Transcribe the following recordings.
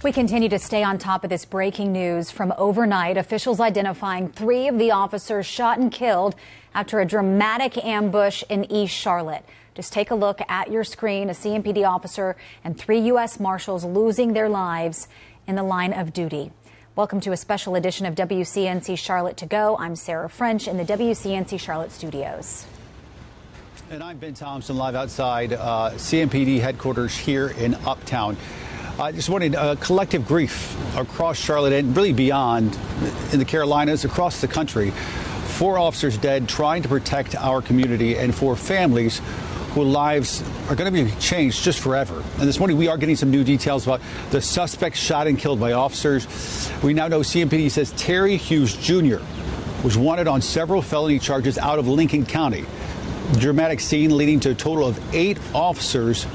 We continue to stay on top of this breaking news from overnight. Officials identifying 3 of the officers shot and killed after a dramatic ambush in East Charlotte. Just take a look at your screen. A CMPD officer and 3 U.S. Marshals losing their lives in the line of duty. Welcome to a special edition of WCNC Charlotte To Go. I'm Sarah French in the WCNC Charlotte studios. And I'm Ben Thompson, live outside CMPD headquarters here in Uptown. Just wanted collective grief across Charlotte and really beyond, in the Carolinas, across the country. 4 officers dead trying to protect our community, and 4 families whose lives are going to be changed just forever. And this morning we are getting some new details about the suspects shot and killed by officers. We now know CMPD says Terry Hughes Jr. was wanted on several felony charges out of Lincoln County. The dramatic scene leading to a total of 8 officers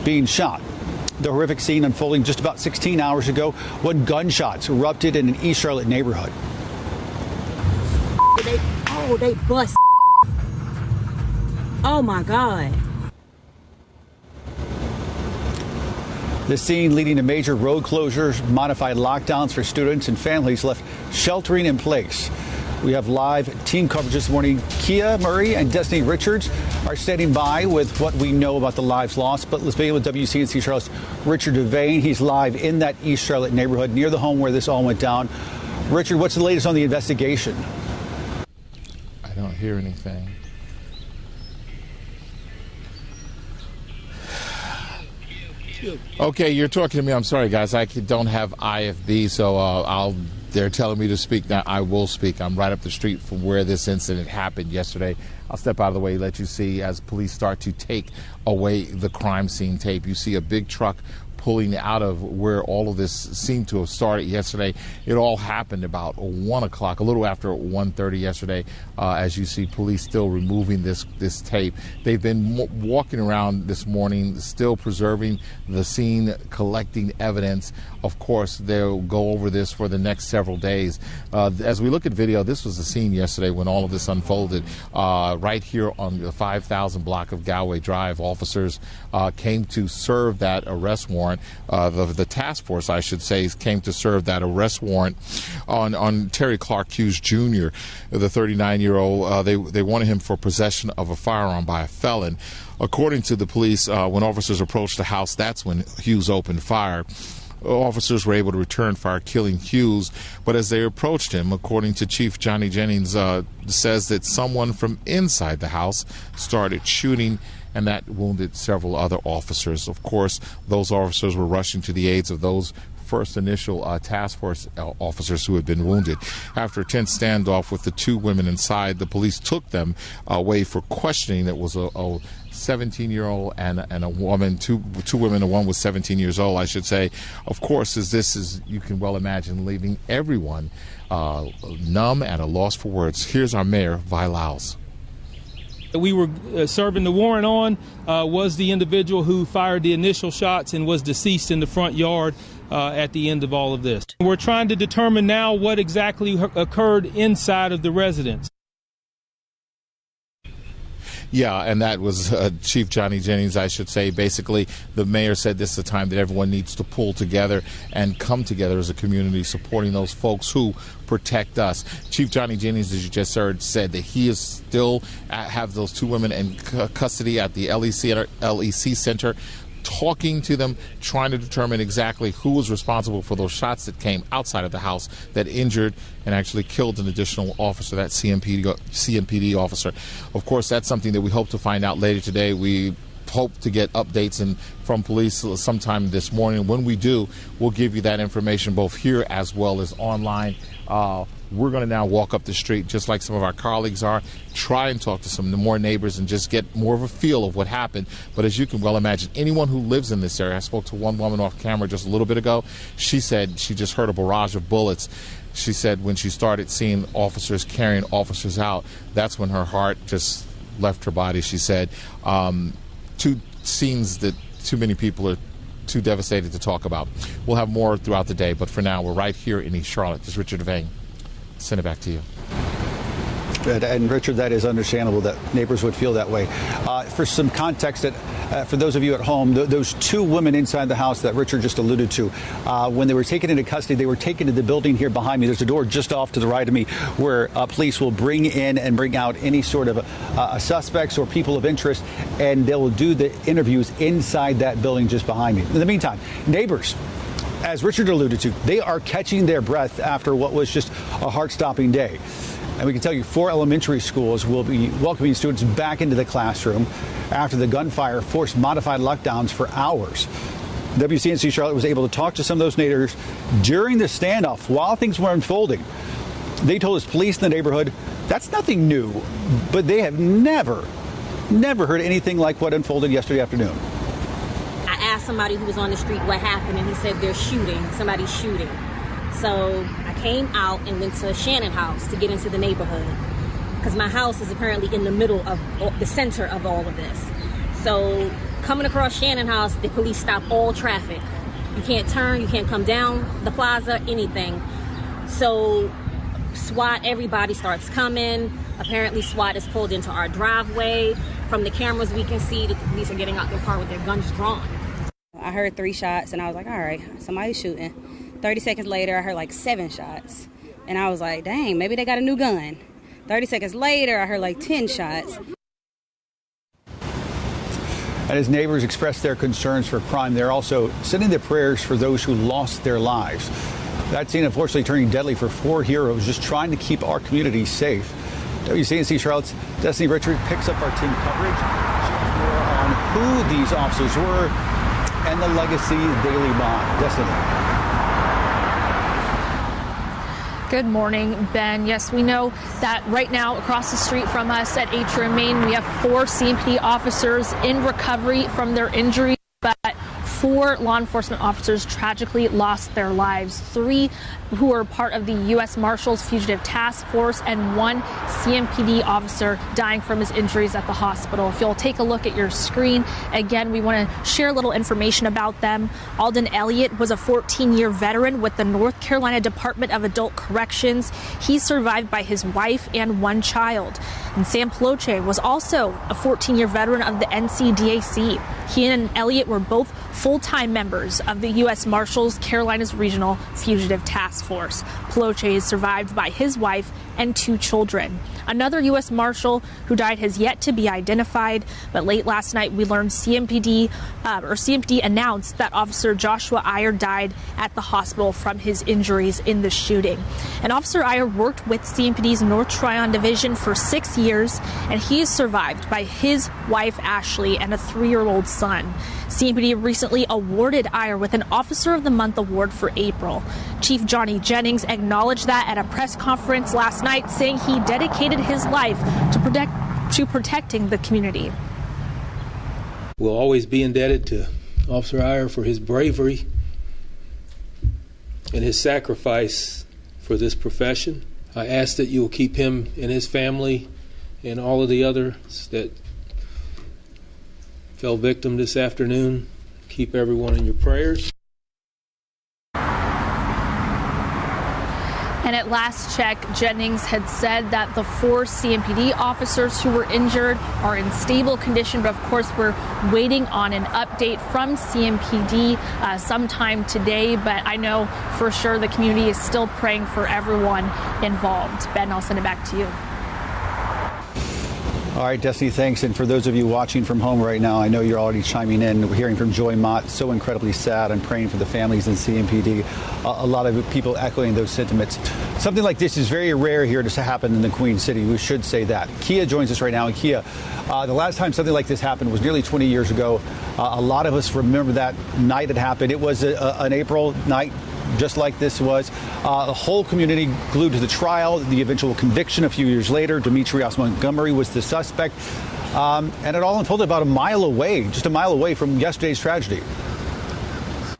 being shot. The horrific scene unfolding just about 16 hours ago when gunshots erupted in an East Charlotte neighborhood. They bust. Oh my God. The scene leading to major road closures, modified lockdowns for students and families left sheltering in place. We have live team coverage this morning. Kia Murray and Destiny Richards are standing by with what we know about the lives lost. But let's begin with WCNC Charlotte's Richard Devane. He's live in that East Charlotte neighborhood near the home where this all went down. Richard, what's the latest on the investigation? I don't hear anything. Okay, you're talking to me. I'm sorry, guys. I don't have IFB, so they're telling me to speak now. I will speak. I'm right up the street from where this incident happened yesterday. I'll step out of the way, let you see as police start to take away the crime scene tape. You see a big truck pulling out of where all of this seemed to have started yesterday. It all happened about 1 o'clock, a little after 1:30 yesterday. As you see, police still removing this tape. They've been walking around this morning, still preserving the scene, collecting evidence. Of course, they'll go over this for the next several days. As we look at video, this was the scene yesterday when all of this unfolded. Right here on the 5000 block of Galway Drive, officers came to serve that arrest warrant. The task force, I should say, came to serve that arrest warrant on Terry Clark Hughes Jr., the 39-year-old. They wanted him for possession of a firearm by a felon. According to the police, when officers approached the house, that's when Hughes opened fire. Officers were able to return fire, killing Hughes. But as they approached him, according to Chief Johnny Jennings, says that someone from inside the house started shooting, and that wounded several other officers. Of course, those officers were rushing to the aids of those first initial task force officers who had been wounded. After a tense standoff with the 2 women inside, the police took them away for questioning. It was a 17-year-old and a woman, two women, and one was 17 years old, I should say. Of course, this is, you can well imagine, leaving everyone numb and a loss for words. Here's our mayor, Vi Lyles. We were serving the warrant on was the individual who fired the initial shots and was deceased in the front yard at the end of all of this. We're trying to determine now what exactly occurred inside of the residence. Yeah, and that was Chief Johnny Jennings, I should say. Basically, the mayor said this is a time that everyone needs to pull together and come together as a community, supporting those folks who protect us. Chief Johnny Jennings, as you just heard, said that he is still have those 2 women in custody at the LEC Center, talking to them, trying to determine exactly who was responsible for those shots that came outside of the house that injured and actually killed an additional officer, that CMPD officer. Of course, that's something that we hope to find out later today. We hope to get updates from police sometime this morning. When we do, we'll give you that information both here as well as online. We're going to now walk up the street, just like some of our colleagues are, try and talk to some more neighbors and just get more of a feel of what happened. But as you can well imagine, anyone who lives in this area, I spoke to one woman off camera just a little bit ago. She said she just heard a barrage of bullets. She said when she started seeing officers carrying officers out, that's when her heart just left her body. She said 2 scenes that too many people are too devastated to talk about. We'll have more throughout the day, but for now, we're right here in East Charlotte. This is Richard Devane. Send it back to you. And Richard, that is understandable that neighbors would feel that way. For some context, that for those of you at home, those two women inside the house that Richard just alluded to, when they were taken into custody, they were taken to the building here behind me. There's a door just off to the right of me where police will bring in and bring out any sort of suspects or people of interest, and they will do the interviews inside that building just behind me. In the meantime, neighbors, as Richard alluded to, they are catching their breath after what was just a heart-stopping day. And we can tell you 4 elementary schools will be welcoming students back into the classroom after the gunfire forced modified lockdowns for hours. WCNC Charlotte was able to talk to some of those neighbors during the standoff while things were unfolding. They told us police in the neighborhood, that's nothing new, but they have never heard anything like what unfolded yesterday afternoon. I asked somebody who was on the street what happened, and he said they're shooting. Somebody's shooting. So I came out and went to Shannon house to get into the neighborhood because my house is apparently in the middle of the center of all of this. So coming across Shannon house, the police stop all traffic. You can't turn, you can't come down the plaza, anything. So SWAT, everybody starts coming. Apparently SWAT is pulled into our driveway. From the cameras we can see that the police are getting out their car with their guns drawn. I heard 3 shots and I was like, all right, somebody's shooting. 30 seconds later, I heard like 7 shots. And I was like, dang, maybe they got a new gun. 30 seconds later, I heard like 10 shots. And as neighbors express their concerns for crime, they're also sending their prayers for those who lost their lives. That scene, unfortunately, turning deadly for 4 heroes just trying to keep our community safe. WCNC Charlotte's Destiny Richard picks up our team coverage. Shares more on who these officers were and the legacy they leave behind. Destiny. Good morning, Ben. Yes, we know that right now across the street from us at Atrium Main, we have 4 CMPD officers in recovery from their injuries, but 4 law enforcement officers tragically lost their lives. 3 who were part of the U.S. Marshals Fugitive Task Force and 1 CMPD officer dying from his injuries at the hospital. If you'll take a look at your screen, again, we want to share a little information about them. Alden Elliott was a 14-year veteran with the North Carolina Department of Adult Corrections. He's survived by his wife and 1 child. And Sam Ploche was also a 14-year veteran of the NCDAC. He and Elliott were both full-time members of the U.S. Marshals Carolinas Regional Fugitive Task Force. Ploche is survived by his wife and 2 children. Another U.S. Marshal who died has yet to be identified, but late last night we learned CMPD announced that Officer Joshua Iyer died at the hospital from his injuries in the shooting. And Officer Iyer worked with CMPD's North Tryon Division for 6 years, and he is survived by his wife Ashley and a 3-year-old son. CMPD recently awarded Iyer with an Officer of the Month award for April. Chief Johnny Jennings acknowledged that at a press conference last night, saying he dedicated his life to protecting the community. We'll always be indebted to Officer Iyer for his bravery and his sacrifice for this profession. I ask that you will keep him and his family and all of the others that fell victim this afternoon. Keep everyone in your prayers. And at last check, Jennings had said that the 4 CMPD officers who were injured are in stable condition, but of course we're waiting on an update from CMPD sometime today, but I know for sure the community is still praying for everyone involved. Ben, I'll send it back to you. All right, Destiny, thanks. And for those of you watching from home right now, I know you're already chiming in. We're hearing from Joy Mott, so incredibly sad and praying for the families in CMPD. A lot of people echoing those sentiments. Something like this is very rare here to happen in the Queen City. We should say that. Kia joins us right now. And Kia, the last time something like this happened was nearly 20 years ago. A lot of us remember that night it happened. It was an April night, just like this was. The whole community glued to the trial, the eventual conviction a few years later. Demetrius Montgomery was the suspect. And it all unfolded about just a mile away from yesterday's tragedy.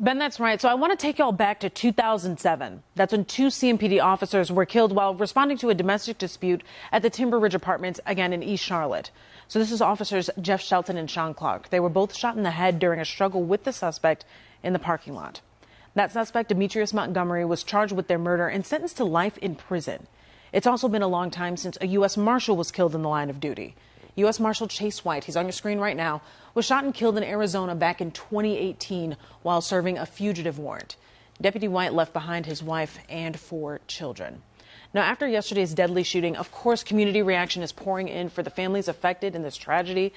Ben, that's right. So I want to take you all back to 2007. That's when 2 CMPD officers were killed while responding to a domestic dispute at the Timber Ridge Apartments, again in East Charlotte. So this is officers Jeff Shelton and Sean Clark. They were both shot in the head during a struggle with the suspect in the parking lot. That suspect, Demetrius Montgomery, was charged with their murder and sentenced to life in prison. It's also been a long time since a U.S. Marshal was killed in the line of duty. U.S. Marshal Chase White, he's on your screen right now, was shot and killed in Arizona back in 2018 while serving a fugitive warrant. Deputy White left behind his wife and 4 children. Now, after yesterday's deadly shooting, of course, community reaction is pouring in for the families affected in this tragedy.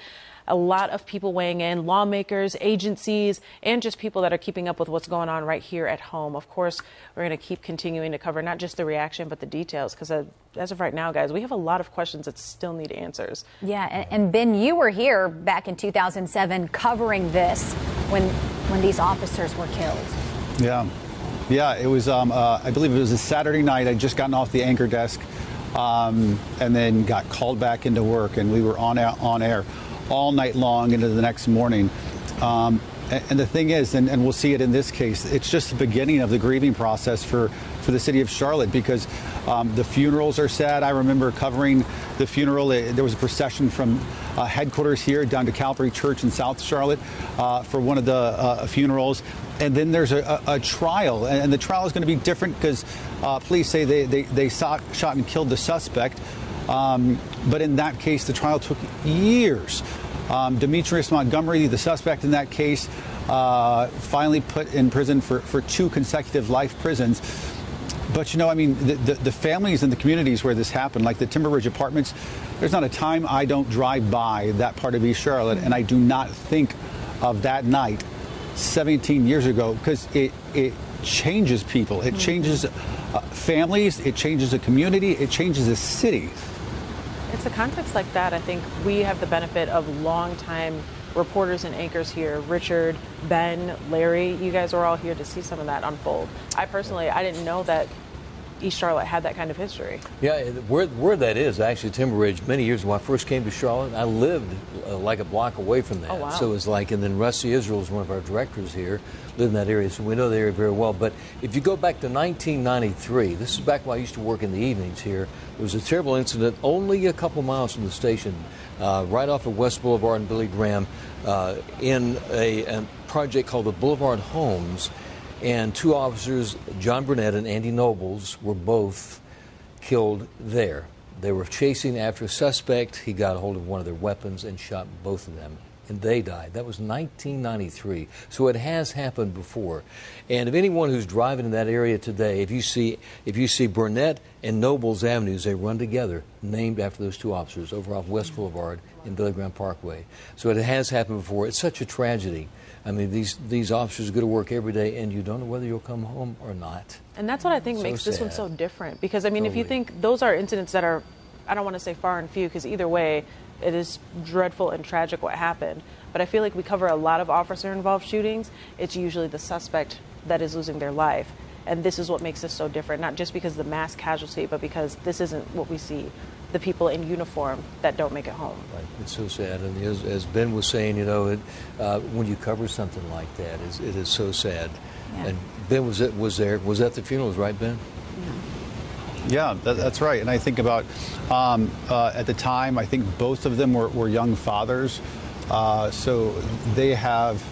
A lot of people weighing in, lawmakers, agencies, and just people that are keeping up with what's going on right here at home. Of course, we're going to keep continuing to cover not just the reaction, but the details, because as of right now, guys, we have a lot of questions that still need answers. Yeah, and Ben, you were here back in 2007 covering this when these officers were killed. Yeah, it was, I believe it was a Saturday night. I'd just gotten off the anchor desk and then got called back into work, and we were on air all night long into the next morning. And the thing is, and we'll see it in this case, it's just the beginning of the grieving process for the city of Charlotte, because the funerals are sad. I remember covering the funeral. There was a procession from headquarters here down to Calvary Church in South Charlotte for one of the funerals. And then there's a trial, and the trial is going to be different because police say they shot and killed the suspect. But in that case, the trial took years. Demetrius Montgomery, the suspect in that case, finally put in prison for 2 consecutive life prisons. But, you know, I mean, the families and the communities where this happened, like the Timber Ridge Apartments, there's not a time I don't drive by that part of East Charlotte, and I do not think of that night 17 years ago, because it changes people. It changes families. It changes a community. It changes a city. It's a context like that. I think we have the benefit of longtime reporters and anchors here. Richard, Ben, Larry, you guys are all here to see some of that unfold. I didn't know that East Charlotte had that kind of history. Yeah, where that is, actually, Timber Ridge, many years when I first came to Charlotte, I lived like a block away from that. Oh, wow. So it was like, and then Rusty Israel is one of our directors here, lived in that area, so we know the area very well. But if you go back to 1993, this is back when I used to work in the evenings here, there was a terrible incident only a couple miles from the station, right off of West Boulevard and Billy Graham, in a project called the Boulevard Homes. And 2 officers, John Burnett and Andy Nobles, were both killed there. They were chasing after a suspect. He got a hold of one of their weapons and shot both of them, and they died. That was 1993. So it has happened before. And if anyone who's driving in that area today, if you see Burnett and Nobles Avenues, they run together, named after those 2 officers over off West Boulevard and Billy Graham Parkway. So it has happened before. It's such a tragedy. I mean, these officers go to work every day, and you don't know whether you'll come home or not. And that's what I think makes this one so different. Because, I mean, if you think those are incidents that are, I don't want to say far and few, because either way, it is dreadful and tragic what happened. But I feel like we cover a lot of officer-involved shootings. It's usually the suspect that is losing their life. And this is what makes this so different, not just because of the mass casualty, but because this isn't what we see, the people in uniform that don't make it home. Right. It's so sad. And as Ben was saying, you know, when you cover something like that, it is so sad. Yeah. And Ben was there. Was at the funerals, right, Ben? Yeah, that's right. And I think about at the time, I think both of them were young fathers. So they have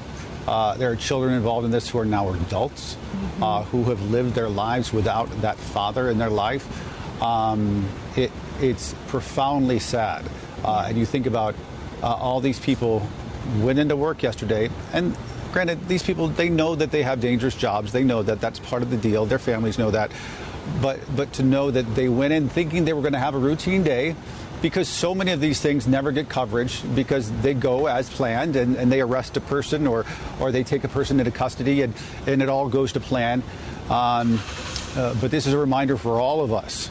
there are children involved in this who are now adults, who have lived their lives without that father in their life. It's profoundly sad. And you think about all these people went into work yesterday, and granted, these people, they know that they have dangerous jobs. They know that that's part of the deal. Their families know that. But to know that they went in thinking they were going to have a routine day, because so many of these things never get coverage because they go as planned, and they arrest a person or they take a person into custody, and it all goes to plan. But this is a reminder for all of us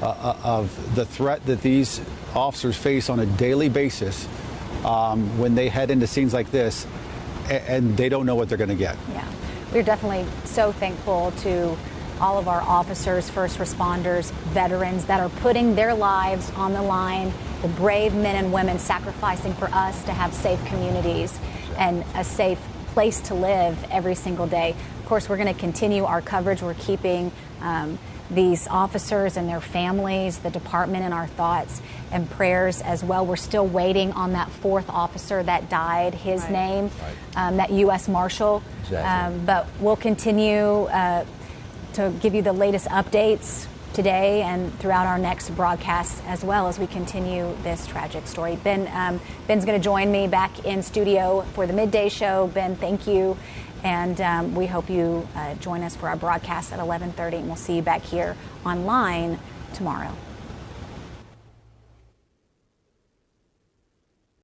of the threat that these officers face on a daily basis when they head into scenes like this, and they don't know what they're going to get. Yeah, we're definitely so thankful to all of our officers, first responders, veterans that are putting their lives on the line, the brave men and women sacrificing for us to have safe communities and a safe place to live every single day. Of course, we're going to continue our coverage. We're keeping these officers and their families, the department, in our thoughts and prayers as well. We're still waiting on that 4th officer that died, his name, that U.S. Marshal. Exactly. But we'll continue to give you the latest updates today and throughout our next broadcast as well as we continue this tragic story. Ben's going to join me back in studio for the midday show. Ben, thank you. And we hope you join us for our broadcast at 11:30, and we'll see you back here online tomorrow.